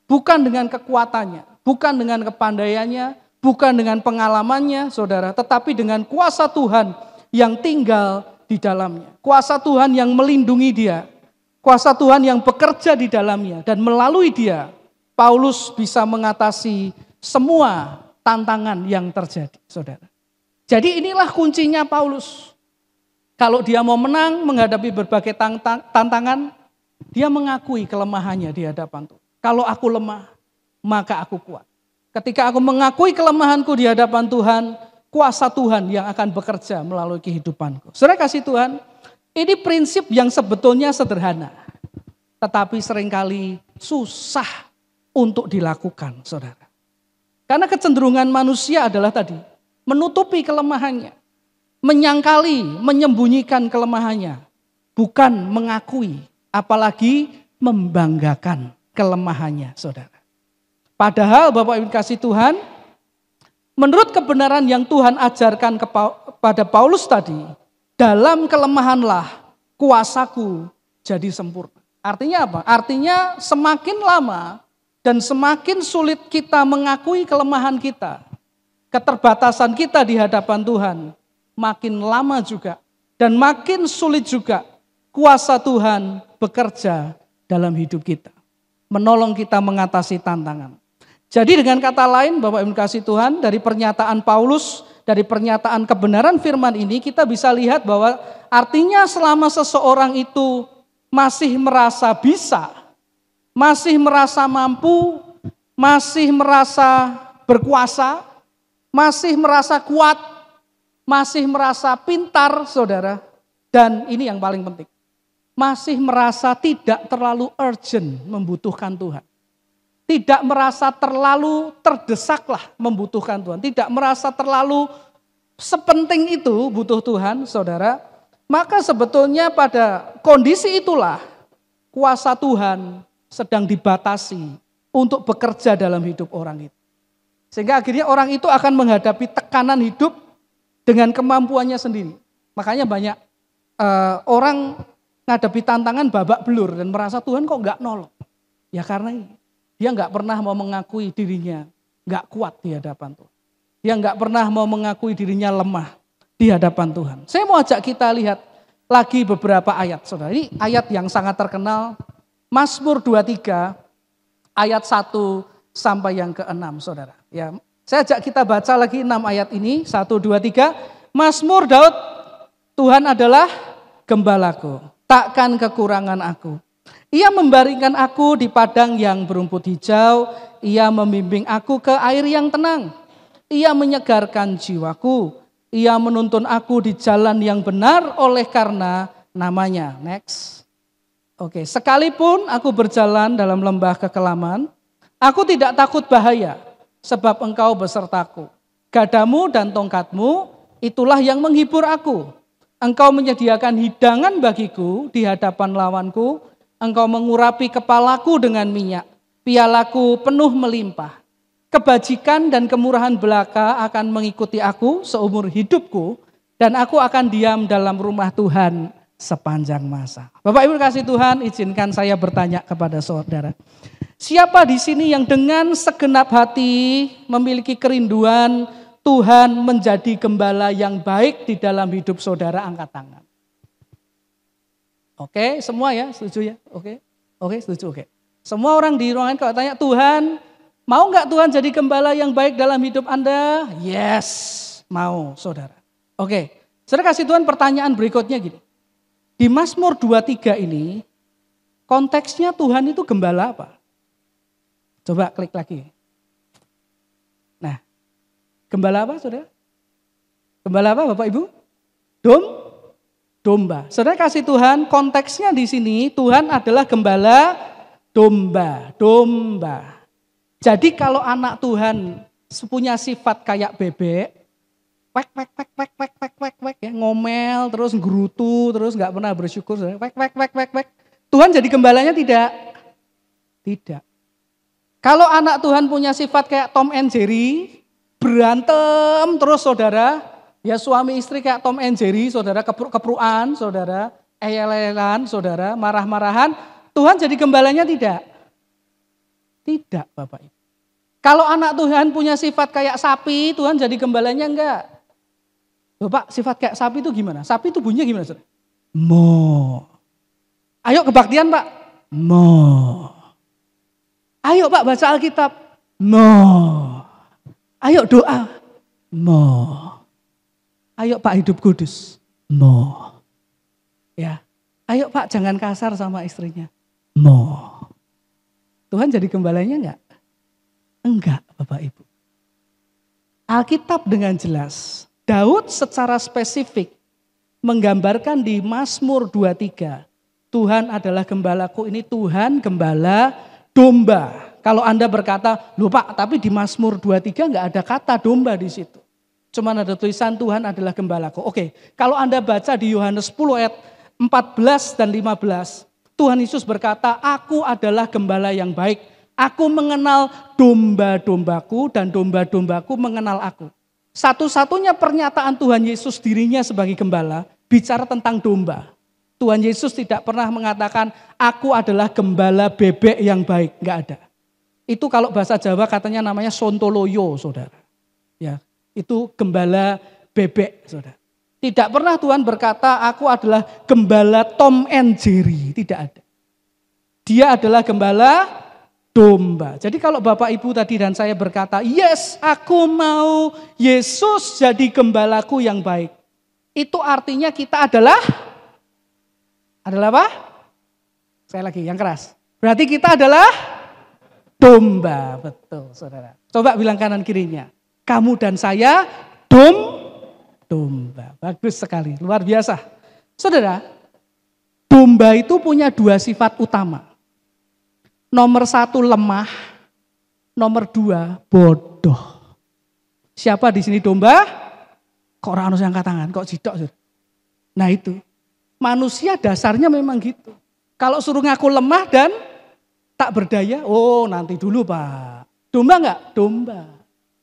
S2: Bukan dengan kekuatannya, bukan dengan kepandaiannya, bukan dengan pengalamannya, saudara, tetapi dengan kuasa Tuhan yang tinggal di dalamnya. Kuasa Tuhan yang melindungi dia. Kuasa Tuhan yang bekerja di dalamnya. Dan melalui dia, Paulus bisa mengatasi semua tantangan yang terjadi, saudara. Jadi inilah kuncinya Paulus. Kalau dia mau menang menghadapi berbagai tantangan, dia mengakui kelemahannya di hadapan Tuhan. Kalau aku lemah, maka aku kuat. Ketika aku mengakui kelemahanku di hadapan Tuhan, kuasa Tuhan yang akan bekerja melalui kehidupanku. Saudara kasih Tuhan, ini prinsip yang sebetulnya sederhana. Tetapi seringkali susah untuk dilakukan, saudara. Karena kecenderungan manusia adalah tadi, menutupi kelemahannya. Menyangkali, menyembunyikan kelemahannya. Bukan mengakui, apalagi membanggakan kelemahannya, saudara. Padahal Bapak Ibu kasih Tuhan, menurut kebenaran yang Tuhan ajarkan kepada Paulus tadi, dalam kelemahanlah kuasaku jadi sempurna. Artinya apa? Artinya semakin lama dan semakin sulit kita mengakui kelemahan kita, keterbatasan kita di hadapan Tuhan, makin lama juga dan makin sulit juga kuasa Tuhan bekerja dalam hidup kita. Menolong kita mengatasi tantangan. Jadi dengan kata lain Bapak Ibu kasih Tuhan, dari pernyataan Paulus, dari pernyataan kebenaran firman ini kita bisa lihat bahwa artinya selama seseorang itu masih merasa bisa, masih merasa mampu, masih merasa berkuasa, masih merasa kuat, masih merasa pintar, saudara, dan ini yang paling penting, masih merasa tidak terlalu urgent membutuhkan Tuhan. Tidak merasa terlalu terdesaklah membutuhkan Tuhan. Tidak merasa terlalu sepenting itu butuh Tuhan, saudara. Maka sebetulnya pada kondisi itulah kuasa Tuhan sedang dibatasi untuk bekerja dalam hidup orang itu. Sehingga akhirnya orang itu akan menghadapi tekanan hidup dengan kemampuannya sendiri. Makanya banyak orang ngadepi tantangan babak belur dan merasa Tuhan kok nggak nolong. Ya karena dia nggak pernah mau mengakui dirinya nggak kuat di hadapan Tuhan. Dia nggak pernah mau mengakui dirinya lemah di hadapan Tuhan. Saya mau ajak kita lihat lagi beberapa ayat, saudara. Ini ayat yang sangat terkenal. Mazmur 23 ayat 1 sampai yang ke-6, saudara. Ya. Saya ajak kita baca lagi 6 ayat ini, 1, 2, 3. Mazmur Daud, Tuhan adalah gembalaku, takkan kekurangan aku. Ia membaringkan aku di padang yang berumput hijau, ia membimbing aku ke air yang tenang. Ia menyegarkan jiwaku, ia menuntun aku di jalan yang benar oleh karena namanya. Next. Oke, sekalipun aku berjalan dalam lembah kekelaman, aku tidak takut bahaya. Sebab engkau besertaku. Gadamu dan tongkatmu itulah yang menghibur aku. Engkau menyediakan hidangan bagiku di hadapan lawanku. Engkau mengurapi kepalaku dengan minyak. Pialaku penuh melimpah. Kebajikan dan kemurahan belaka akan mengikuti aku seumur hidupku. Dan aku akan diam dalam rumah Tuhan sepanjang masa. Bapak Ibu kasih Tuhan, izinkan saya bertanya kepada saudara. Siapa di sini yang dengan segenap hati memiliki kerinduan Tuhan menjadi gembala yang baik di dalam hidup saudara? Angkat tangan. Oke, semua ya, setuju ya? Oke, setuju. Oke. Semua orang di ruangan kalau tanya, Tuhan, mau nggak Tuhan jadi gembala yang baik dalam hidup Anda? Yes, mau, saudara. Oke, saudara kasih Tuhan pertanyaan berikutnya gini. Di Mazmur 23 ini, konteksnya Tuhan itu gembala apa? Coba klik lagi. Nah, gembala apa saudara? Gembala apa Bapak Ibu? Domba. Saudara kasih Tuhan, konteksnya di sini Tuhan adalah gembala domba. Jadi kalau anak Tuhan punya sifat kayak bebek, wek ya, ngomel terus gerutu terus nggak pernah bersyukur, wek. Tuhan jadi gembalanya tidak. Kalau anak Tuhan punya sifat kayak Tom and Jerry, berantem terus saudara, ya suami istri kayak Tom and Jerry, saudara, kepruk-keprukan, saudara, eyel-eyelan, saudara, marah-marahan, Tuhan jadi gembalanya tidak? Tidak, Bapak Ibu. Kalau anak Tuhan punya sifat kayak sapi, Tuhan jadi gembalanya enggak? Bapak, sifat kayak sapi itu gimana? Sapi itu bunyinya gimana, saudara? Mo. Ayo kebaktian, Pak. Mo. Ayo Pak baca Alkitab. Mo. Ayo doa. Mo. Ayo Pak hidup kudus. Mo. Ya, ayo Pak jangan kasar sama istrinya. No. Tuhan jadi gembalanya enggak? Enggak Bapak Ibu. Alkitab dengan jelas, Daud secara spesifik menggambarkan di Mazmur 23, Tuhan adalah gembalaku, ini Tuhan gembala domba. Kalau Anda berkata, loh Pak tapi di Mazmur 23 enggak ada kata domba di situ. Cuman ada tulisan Tuhan adalah gembalaku. Oke, kalau Anda baca di Yohanes 10 ayat 14 dan 15, Tuhan Yesus berkata, aku adalah gembala yang baik. Aku mengenal domba-dombaku dan domba-dombaku mengenal aku. Satu-satunya pernyataan Tuhan Yesus dirinya sebagai gembala bicara tentang domba. Tuhan Yesus tidak pernah mengatakan aku adalah gembala bebek yang baik, enggak ada. Itu kalau bahasa Jawa katanya namanya sontoloyo, Saudara. Ya, itu gembala bebek, Saudara. Tidak pernah Tuhan berkata aku adalah gembala Tom and Jerry, tidak ada. Dia adalah gembala domba. Jadi kalau Bapak Ibu tadi dan saya berkata, yes aku mau Yesus jadi gembalaku yang baik. Itu artinya kita adalah apa? Saya lagi yang keras. Berarti kita adalah domba. Betul Saudara. Coba bilang kanan kirinya. Kamu dan saya domba. Bagus sekali, luar biasa. Saudara, domba itu punya dua sifat utama. Nomor satu lemah, nomor dua bodoh. Siapa di sini domba? Kok orang harus angkat tangan, kok jidok? Nah itu, manusia dasarnya memang gitu. Kalau suruh ngaku lemah dan tak berdaya, oh nanti dulu Pak. Domba enggak? Domba.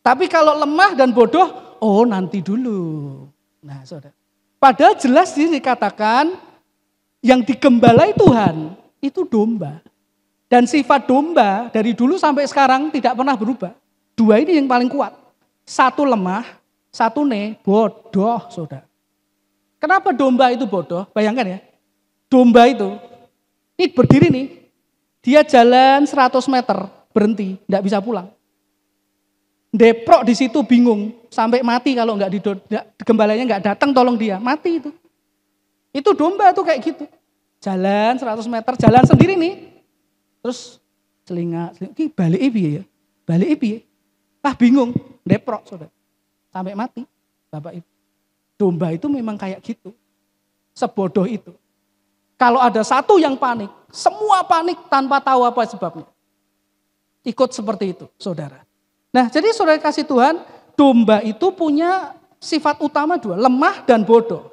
S2: Tapi kalau lemah dan bodoh, oh nanti dulu. Nah saudara, padahal jelas dikatakan yang digembalai Tuhan itu domba. Dan sifat domba dari dulu sampai sekarang tidak pernah berubah. Dua ini yang paling kuat. Satu lemah, satu bodoh, Saudara. Kenapa domba itu bodoh? Bayangkan ya. Domba itu, ini berdiri nih. Dia jalan 100 meter, berhenti, enggak bisa pulang. Deprok di situ bingung, sampai mati kalau gembalanya enggak datang tolong dia, mati itu. Itu domba tuh kayak gitu. Jalan 100 meter, jalan sendiri nih. Terus selingat, balik piye ya? Balik piye? Bingung, deprok Saudara. Sampai mati, Bapak Ibu. Domba itu memang kayak gitu. Sebodoh itu. Kalau ada satu yang panik, semua panik tanpa tahu apa sebabnya. Ikut seperti itu, Saudara. Nah, jadi Saudara kasih Tuhan, domba itu punya sifat utama dua, lemah dan bodoh.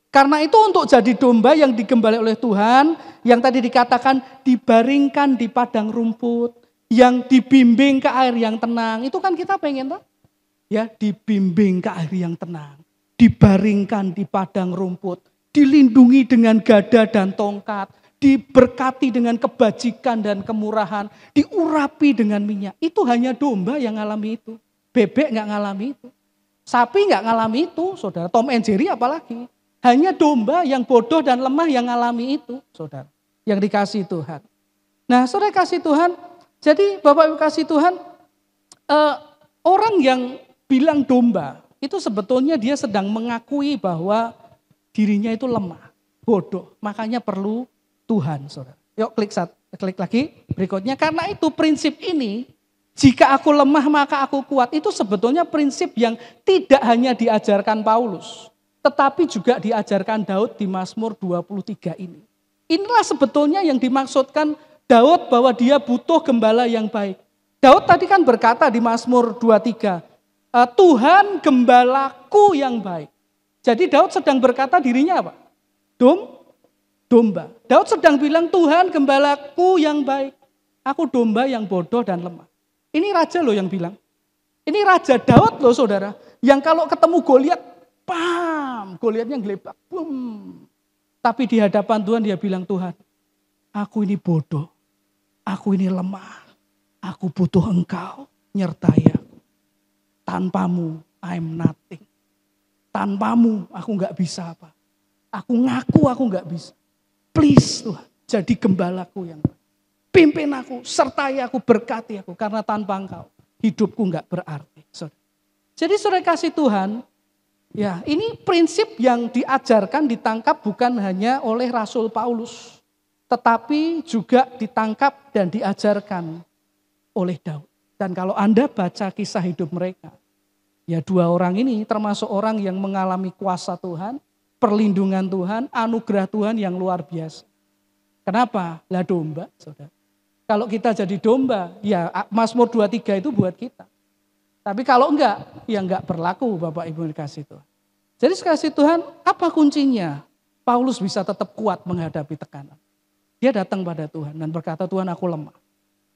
S2: Karena itu untuk jadi domba yang digembalai oleh Tuhan, yang tadi dikatakan dibaringkan di padang rumput, yang dibimbing ke air yang tenang, itu kan kita pengen toh? Ya, dibimbing ke air yang tenang, dibaringkan di padang rumput, dilindungi dengan gada dan tongkat, diberkati dengan kebajikan dan kemurahan, diurapi dengan minyak. Itu hanya domba yang ngalami itu. Bebek enggak ngalami itu. Sapi enggak ngalami itu, Saudara. Tom and Jerry apalagi. Hanya domba yang bodoh dan lemah yang ngalami itu, Saudara. Yang dikasih Tuhan. Nah, Saudara kasih Tuhan, jadi Bapak Ibu kasih Tuhan, orang yang bilang domba, itu sebetulnya dia sedang mengakui bahwa dirinya itu lemah, bodoh. Makanya perlu Tuhan, Saudara. Yuk klik lagi berikutnya. Karena itu prinsip ini, jika aku lemah maka aku kuat. Itu sebetulnya prinsip yang tidak hanya diajarkan Paulus. Tetapi juga diajarkan Daud di Mazmur 23 ini. Inilah sebetulnya yang dimaksudkan Daud bahwa dia butuh gembala yang baik. Daud tadi kan berkata di Mazmur 23, Tuhan gembalaku yang baik. Jadi Daud sedang berkata dirinya apa? Domba. Daud sedang bilang Tuhan gembalaku yang baik. Aku domba yang bodoh dan lemah. Ini raja loh yang bilang. Ini Raja Daud loh Saudara. Yang kalau ketemu Goliat, Goliatnya ngelebak. Tapi di hadapan Tuhan dia bilang, Tuhan, aku ini bodoh. Aku ini lemah. Aku butuh Engkau nyertai aku. Tanpamu, I'm nothing. Tanpamu, aku gak bisa apa. Aku ngaku aku gak bisa. Please Tuhan, jadi gembalaku yang pimpin aku, sertai aku, berkati aku. Karena tanpa Engkau, hidupku gak berarti. Jadi Saudara kasih Tuhan, Ya, ini prinsip yang diajarkan, ditangkap bukan hanya oleh Rasul Paulus, tetapi juga ditangkap dan diajarkan oleh Daud. Dan kalau Anda baca kisah hidup mereka, ya dua orang ini termasuk orang yang mengalami kuasa Tuhan, perlindungan Tuhan, anugerah Tuhan yang luar biasa. Kenapa? Lah domba, saudara. Kalau kita jadi domba, ya Mazmur 23 itu buat kita. Tapi kalau enggak, ya enggak berlaku Bapak Ibu dikasih Tuhan. Jadi sekasih Tuhan, apa kuncinya? Paulus bisa tetap kuat menghadapi tekanan. Dia datang pada Tuhan dan berkata, Tuhan aku lemah.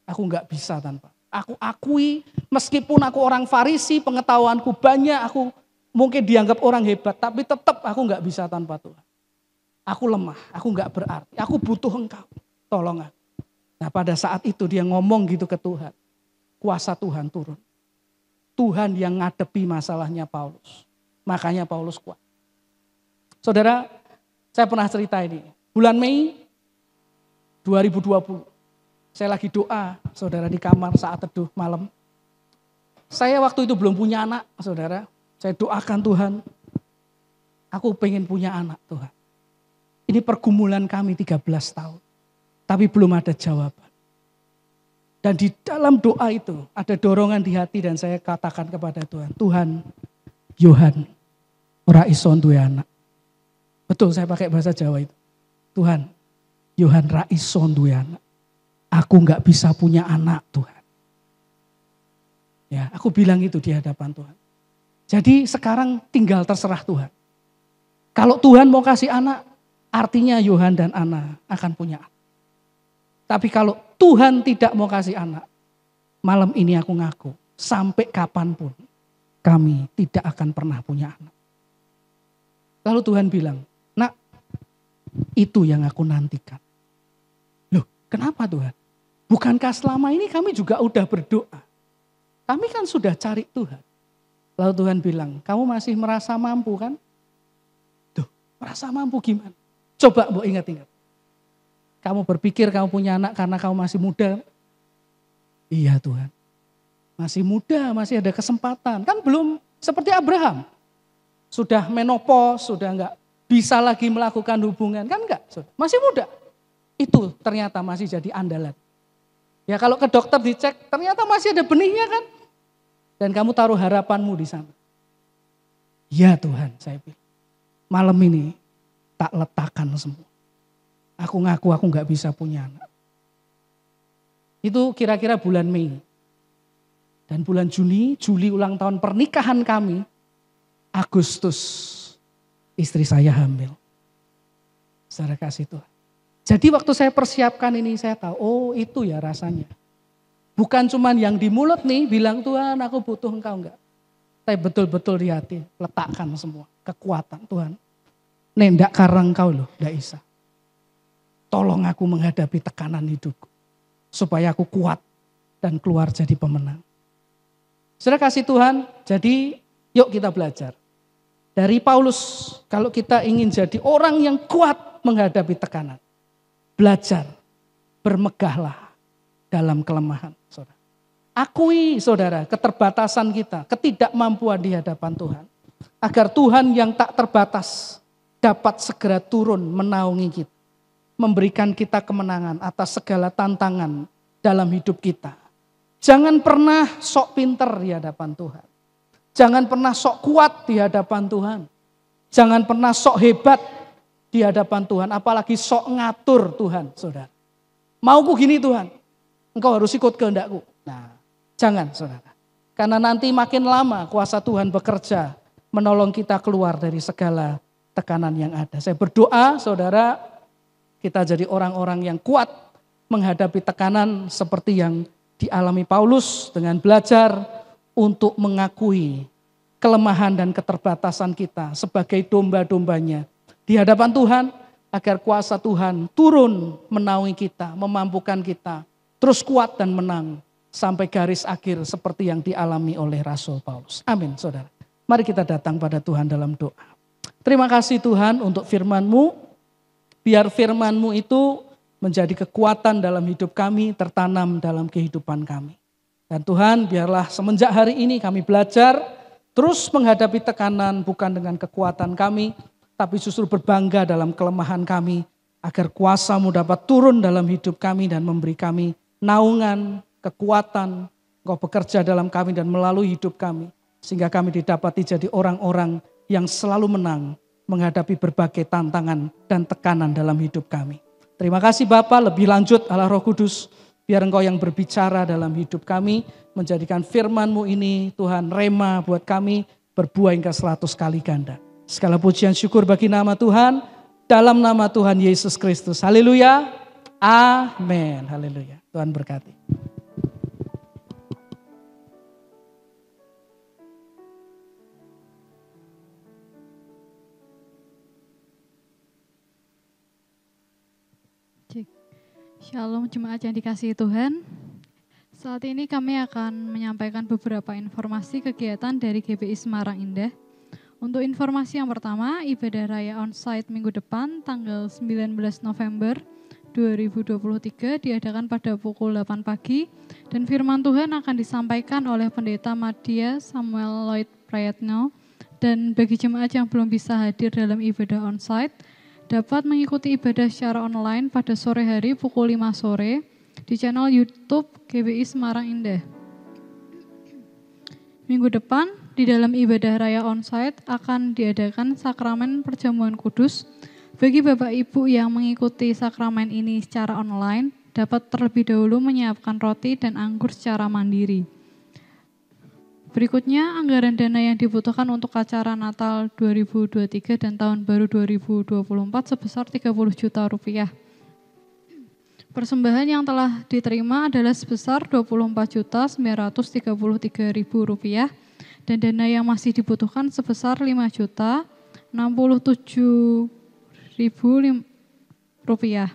S2: Aku enggak bisa tanpa. Aku akui meskipun aku orang Farisi, pengetahuanku banyak, aku mungkin dianggap orang hebat. Tapi tetap aku enggak bisa tanpa Tuhan. Aku lemah, aku enggak berarti. Aku butuh Engkau, tolong aku. Nah pada saat itu dia ngomong gitu ke Tuhan. Kuasa Tuhan turun. Tuhan yang ngadepi masalahnya Paulus. Makanya Paulus kuat. Saudara, saya pernah cerita ini. Bulan Mei 2020. Saya lagi doa, saudara, di kamar saat teduh malam. Saya waktu itu belum punya anak, saudara. Saya doakan Tuhan. Aku pengen punya anak, Tuhan. Ini pergumulan kami 13 tahun. Tapi belum ada jawaban. Dan di dalam doa itu ada dorongan di hati dan saya katakan kepada Tuhan. Tuhan, Yohan, ora iso duwe anak. Betul saya pakai bahasa Jawa itu. Tuhan, Yohan ra iso duwe anak. Aku enggak bisa punya anak Tuhan. Ya, aku bilang itu di hadapan Tuhan. Jadi sekarang tinggal terserah Tuhan. Kalau Tuhan mau kasih anak, artinya Yohan dan Ana akan punya anak. Tapi kalau Tuhan tidak mau kasih anak, malam ini aku ngaku, sampai kapanpun kami tidak akan pernah punya anak. Lalu Tuhan bilang, nak, itu yang aku nantikan. Loh, kenapa Tuhan? Bukankah selama ini kami juga udah berdoa? Kami kan sudah cari Tuhan. Lalu Tuhan bilang, kamu masih merasa mampu kan? Tuh, merasa mampu gimana? Coba Mbok ingat-ingat. Kamu berpikir kamu punya anak karena kamu masih muda? Iya Tuhan. Masih muda, masih ada kesempatan. Kan belum seperti Abraham. Sudah menopause, sudah enggak bisa lagi melakukan hubungan. Kan enggak, masih muda. Itu ternyata masih jadi andalan. Ya kalau ke dokter dicek, ternyata masih ada benihnya kan. Dan kamu taruh harapanmu di sana. Ya Tuhan, saya bilang. Malam ini tak letakkan semua. Aku ngaku aku enggak bisa punya anak. Itu kira-kira bulan Mei. Dan bulan Juli ulang tahun pernikahan kami. Agustus istri saya hamil. Saudara kasih Tuhan. Jadi waktu saya persiapkan ini saya tahu, oh itu ya rasanya. Bukan cuman yang di mulut nih bilang Tuhan aku butuh Engkau enggak. Tapi betul-betul di hati letakkan semua kekuatan Tuhan. Nendak karena Engkau loh, enggak bisa. Tolong aku menghadapi tekanan hidupku. Supaya aku kuat dan keluar jadi pemenang. Saudara kasih Tuhan, jadi yuk kita belajar. Dari Paulus, kalau kita ingin jadi orang yang kuat menghadapi tekanan. Belajar, bermegahlah dalam kelemahan. Saudara. Akui saudara keterbatasan kita, ketidakmampuan di hadapan Tuhan. Agar Tuhan yang tak terbatas dapat segera turun menaungi kita. Memberikan kita kemenangan atas segala tantangan dalam hidup kita. Jangan pernah sok pinter di hadapan Tuhan. Jangan pernah sok kuat di hadapan Tuhan. Jangan pernah sok hebat di hadapan Tuhan. Apalagi sok ngatur Tuhan, saudara. Mauku gini Tuhan, engkau harus ikut kehendakku. Nah, jangan saudara. Karena nanti makin lama kuasa Tuhan bekerja menolong kita keluar dari segala tekanan yang ada. Saya berdoa saudara, kita jadi orang-orang yang kuat menghadapi tekanan seperti yang dialami Paulus dengan belajar untuk mengakui kelemahan dan keterbatasan kita sebagai domba-dombanya di hadapan Tuhan agar kuasa Tuhan turun menaungi kita, memampukan kita terus kuat dan menang sampai garis akhir seperti yang dialami oleh Rasul Paulus. Amin saudara. Mari kita datang pada Tuhan dalam doa. Terima kasih Tuhan untuk firman-Mu. Biar firman-Mu itu menjadi kekuatan dalam hidup kami, tertanam dalam kehidupan kami. Dan Tuhan biarlah semenjak hari ini kami belajar terus menghadapi tekanan bukan dengan kekuatan kami, tapi justru berbangga dalam kelemahan kami, agar kuasa-Mu dapat turun dalam hidup kami dan memberi kami naungan, kekuatan, Engkau bekerja dalam kami dan melalui hidup kami, sehingga kami didapati jadi orang-orang yang selalu menang menghadapi berbagai tantangan dan tekanan dalam hidup kami. Terima kasih Bapa, lebih lanjut Allah Roh Kudus, biar Engkau yang berbicara dalam hidup kami, menjadikan firman-Mu ini Tuhan rema buat kami, berbuah hingga 100 kali ganda. Segala pujian syukur bagi nama Tuhan, dalam nama Tuhan Yesus Kristus. Haleluya, amin, haleluya. Tuhan berkati.
S3: Shalom jemaat yang dikasihi Tuhan. Saat ini kami akan menyampaikan beberapa informasi kegiatan dari GBI Semarang Indah. Untuk informasi yang pertama, ibadah raya onsite minggu depan tanggal 19 November 2023 diadakan pada pukul 8 pagi dan firman Tuhan akan disampaikan oleh Pendeta Madya Samuel Lloyd Prayatno. Dan bagi jemaat yang belum bisa hadir dalam ibadah onsite, dapat mengikuti ibadah secara online pada sore hari pukul 5 sore di channel YouTube GBI Semarang Indah. Minggu depan di dalam ibadah raya onsite akan diadakan sakramen perjamuan kudus. Bagi Bapak Ibu yang mengikuti sakramen ini secara online, dapat terlebih dahulu menyiapkan roti dan anggur secara mandiri. Berikutnya, anggaran dana yang dibutuhkan untuk acara Natal 2023 dan Tahun Baru 2024 sebesar 30 juta rupiah. Persembahan yang telah diterima adalah sebesar 24.933.000 rupiah dan dana yang masih dibutuhkan sebesar 5.067.000 rupiah.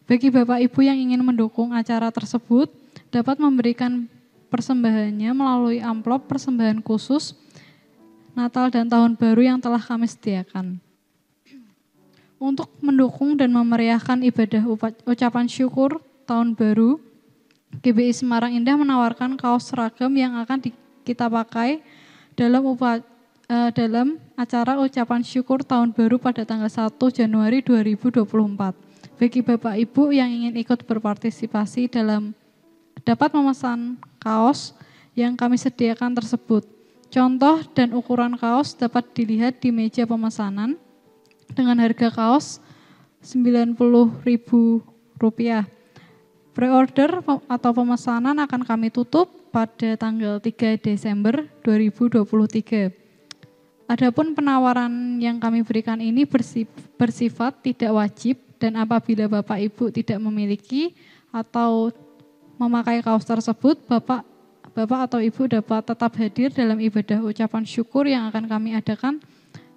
S3: Bagi Bapak Ibu yang ingin mendukung acara tersebut, dapat memberikan persembahannya melalui amplop persembahan khusus Natal dan Tahun Baru yang telah kami sediakan. Untuk mendukung dan memeriahkan ibadah ucapan syukur Tahun Baru, GBI Semarang Indah menawarkan kaos seragam yang akan kita pakai dalam acara ucapan syukur Tahun Baru pada tanggal 1 Januari 2024. Bagi Bapak Ibu yang ingin ikut berpartisipasi dapat memesan kaos yang kami sediakan tersebut. Contoh dan ukuran kaos dapat dilihat di meja pemesanan dengan harga kaos Rp90.000. Pre-order atau pemesanan akan kami tutup pada tanggal 3 Desember 2023. Adapun penawaran yang kami berikan ini bersifat tidak wajib dan apabila Bapak Ibu tidak memiliki atau memakai kaos tersebut, Bapak atau Ibu dapat tetap hadir dalam ibadah ucapan syukur yang akan kami adakan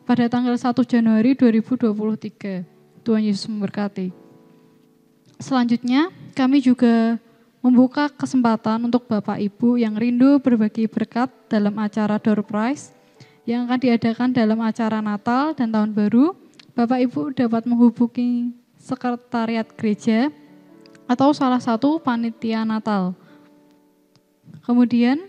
S3: pada tanggal 1 Januari 2023. Tuhan Yesus memberkati. Selanjutnya, kami juga membuka kesempatan untuk Bapak Ibu yang rindu berbagi berkat dalam acara Door Prize yang akan diadakan dalam acara Natal dan Tahun Baru. Bapak Ibu dapat menghubungi sekretariat gereja atau salah satu panitia Natal. Kemudian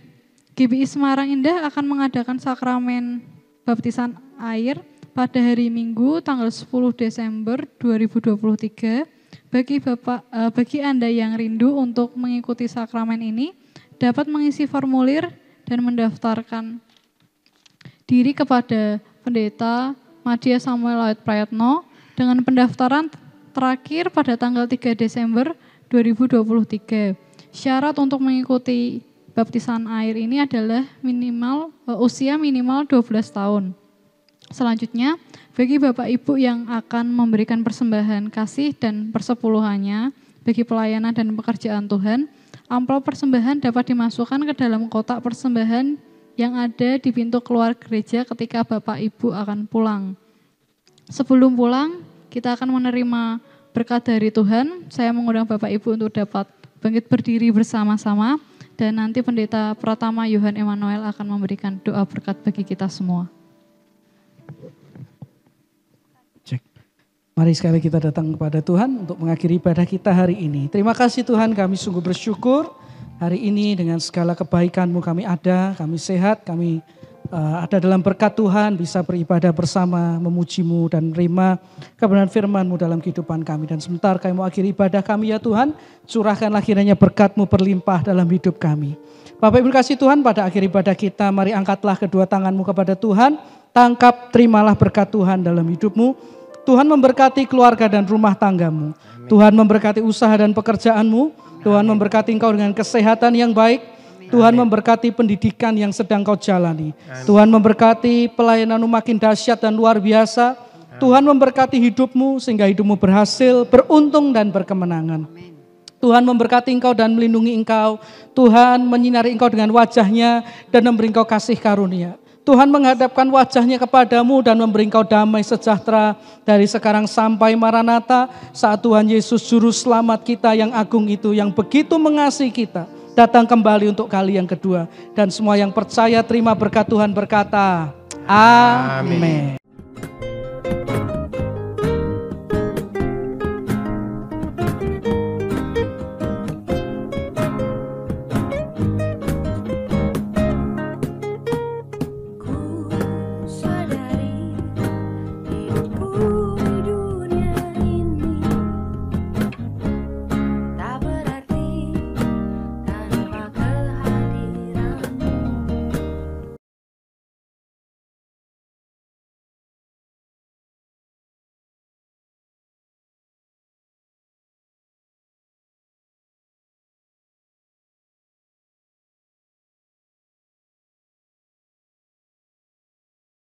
S3: GBI Semarang Indah akan mengadakan sakramen baptisan air pada hari Minggu tanggal 10 Desember 2023. Bagi Anda yang rindu untuk mengikuti sakramen ini, dapat mengisi formulir dan mendaftarkan diri kepada Pendeta Madya Samuel Lloyd Prayatno dengan pendaftaran terakhir pada tanggal 3 Desember 2023. Syarat untuk mengikuti baptisan air ini adalah usia minimal 12 tahun. Selanjutnya, bagi Bapak Ibu yang akan memberikan persembahan kasih dan persepuluhannya bagi pelayanan dan pekerjaan Tuhan, amplop persembahan dapat dimasukkan ke dalam kotak persembahan yang ada di pintu keluar gereja ketika Bapak Ibu akan pulang. Sebelum pulang, kita akan menerima berkat dari Tuhan. Saya mengundang Bapak Ibu untuk dapat bangkit berdiri bersama-sama dan nanti Pendeta Pratama Yohan Emmanuel akan memberikan doa berkat bagi kita semua.
S2: Cek. Mari sekali kita datang kepada Tuhan untuk mengakhiri ibadah kita hari ini. Terima kasih Tuhan, kami sungguh bersyukur hari ini dengan segala kebaikan-Mu kami ada, kami sehat, kami ada dalam berkat Tuhan, bisa beribadah bersama, memuji-Mu dan menerima kebenaran firman-Mu dalam kehidupan kami. Dan sebentar kami mau akhiri ibadah kami ya Tuhan, curahkanlah kiranya berkat-Mu berlimpah dalam hidup kami. Bapak Ibu kasih Tuhan, pada akhir ibadah kita, mari angkatlah kedua tangan-Mu kepada Tuhan, tangkap, terimalah berkat Tuhan dalam hidup-Mu. Tuhan memberkati keluarga dan rumah tangga-Mu. Tuhan memberkati usaha dan pekerjaan-Mu. Tuhan memberkati engkau dengan kesehatan yang baik. Tuhan memberkati pendidikan yang sedang kau jalani. Tuhan memberkati pelayanan-Mu makin dahsyat dan luar biasa. Tuhan memberkati hidup-Mu sehingga hidup-Mu berhasil, beruntung dan berkemenangan. Tuhan memberkati engkau dan melindungi engkau. Tuhan menyinari engkau dengan wajah-Nya dan memberi engkau kasih karunia. Tuhan menghadapkan wajah-Nya kepadamu dan memberi engkau damai sejahtera dari sekarang sampai Maranatha, saat Tuhan Yesus Juru Selamat kita yang agung itu, yang begitu mengasihi kita, datang kembali untuk kali yang kedua. Dan semua yang percaya terima berkat Tuhan berkata, Amin.